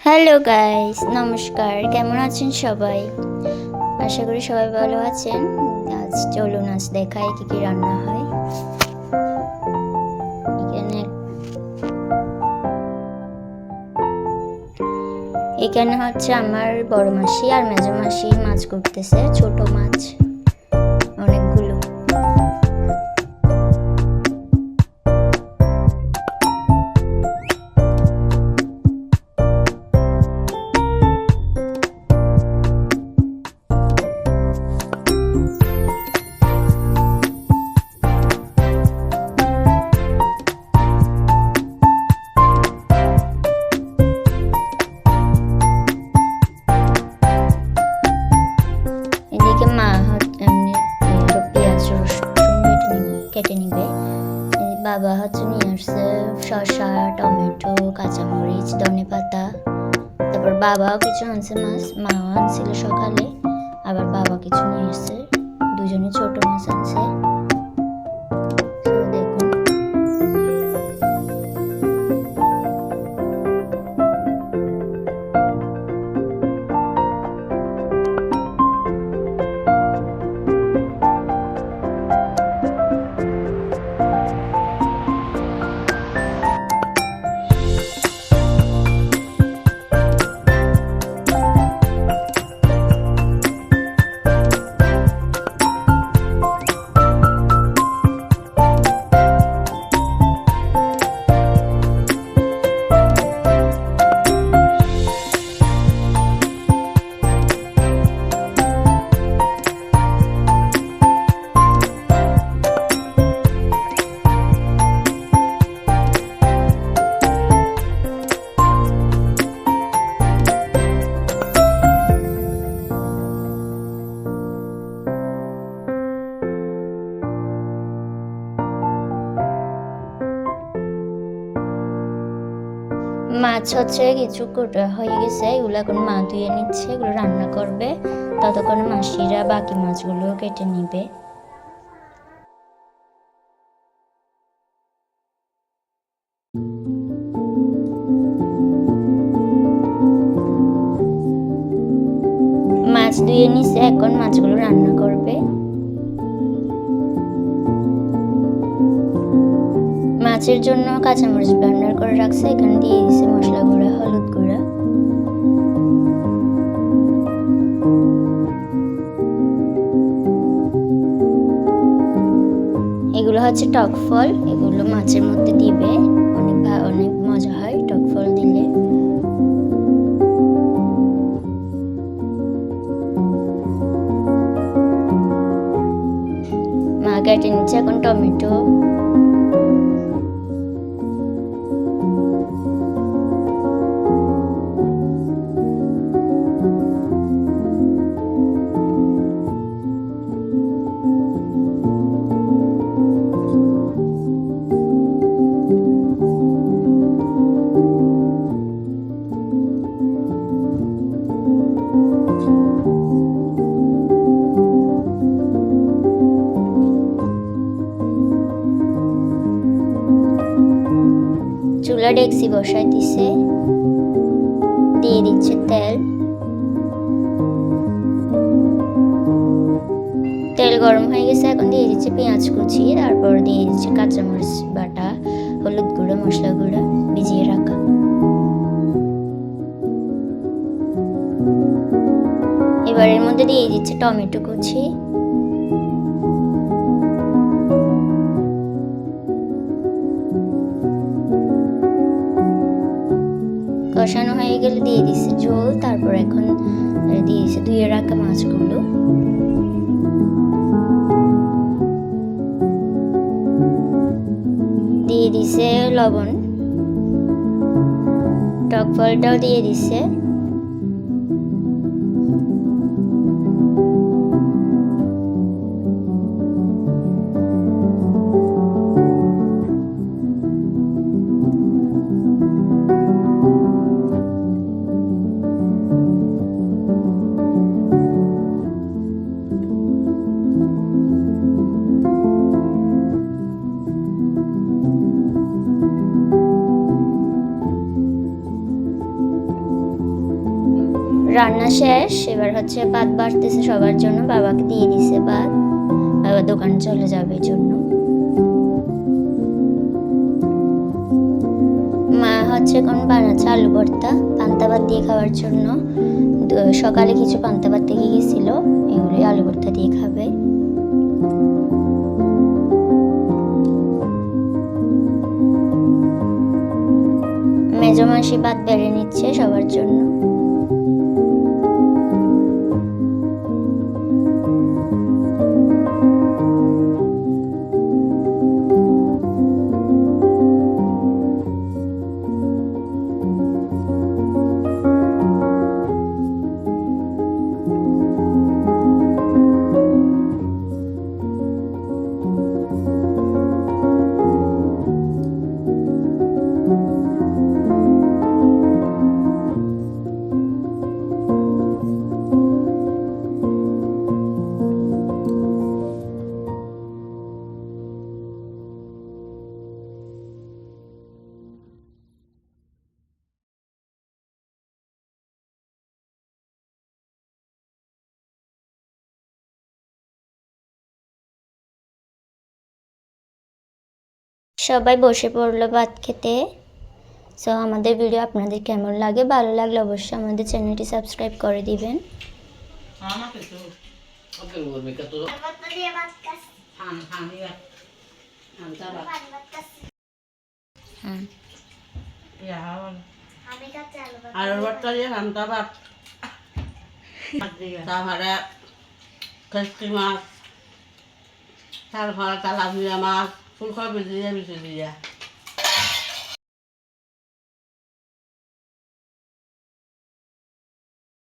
Hello guys, নমস্কার। কেমন আছেন সবাই? আশা করি সবাই ভালো আছেন। আজ চলুন দেখাই কি কি রান্না হয়। এখানে এখানে হচ্ছে আমার বড় মাসি আর মেজো মাসি মাছ করতেছে, ছোট মাছ অনেকগুলো। এদিকে মা পেঁয়াজ রসুন কেটে নিবে। বাবা হচ্ছে নিয়ে আসছে শসা, টমেটো, কাঁচামরিচ, ধনেপাতা। তারপর বাবাও কিছু আনছে মাছ, মাও আনছিল সকালে, আবার বাবা কিছু নিয়ে এসছে, দুজনে ছোট মাছ আনছে। দেখুন মাছ হচ্ছে কিছু কোটা হয়ে গেছে, এগুলো এখন মা ধুয়ে নিচ্ছে, এগুলো রান্না করবে। ততক্ষণে মাসিরা বাকি মাছগুলো কেটে নিবে। মাছ ধুয়ে নিচ্ছে, এখন মাছগুলো রান্না করবে। মাছের জন্য কাঁচামরিচ ব্লেন্ডার করে রাখছে, এখানে দিয়ে দিছে মশলা গুঁড়া, হলুদ গুঁড়া। এগুলো হচ্ছে টক ফল, এগুলো মাছের মধ্যে দিবে, অনেক মজা হয় টক ফল দিলে। মা কেটে নিচ্ছে এখন টমেটো, চুলা ডেকসি বসাই দিছে, দিয়ে দিচ্ছে তেল। তেল গরম হয়ে গেছে, এখন দিয়ে দিচ্ছে পেঁয়াজ কুচি, তারপর দিয়ে দিচ্ছে কাঁচামরিচ বাটা, হলুদ গুঁড়ো, মশলা গুঁড়া ভিজিয়ে রাখা। এবার এর মধ্যে দিয়ে দিচ্ছে টমেটো কুচি, কষানো হয়ে গেলে দিয়ে দিচ্ছে ঝোল, তারপর এখন দিয়ে দিচ্ছে ধুয়ে রাখা মাছগুলো। দিয়ে দিছে লবণ, টক ফলটাও দিয়ে দিছে। রান্না শেষ, এবার হচ্ছে ভাত বাড়তেছে সবার জন্য, বাবাকে দিয়ে দিছে ভাত, বাবা দোকানে চলে যাবে জন্য। মা হচ্ছে কোন বানাচ্ছে আলু ভর্তা পান্তা ভাত দিয়ে খাওয়ার জন্য। সকালে কিছু পান্তা ভাত থেকে গেছিল, এগুলি আলু ভর্তা দিয়ে খাবে। মেজো মাসি ভাত বেড়ে নিচ্ছে সবার জন্য। সবাই বসে পড়লো ভাত খেতে। সো আমাদের ভিডিও আপনাদের কেমন লাগে, ভালো লাগলে অবশ্যই আমাদের চ্যানেলটি সাবস্ক্রাইব করে দিবেন। আলুর ভর্তা দিয়ে পান্তা ভাত, তারপরে কেসকি মাছ, তারপরে তেলাপিয়া মাছ, ফুলকপি দিয়ে মিশে দিয়ে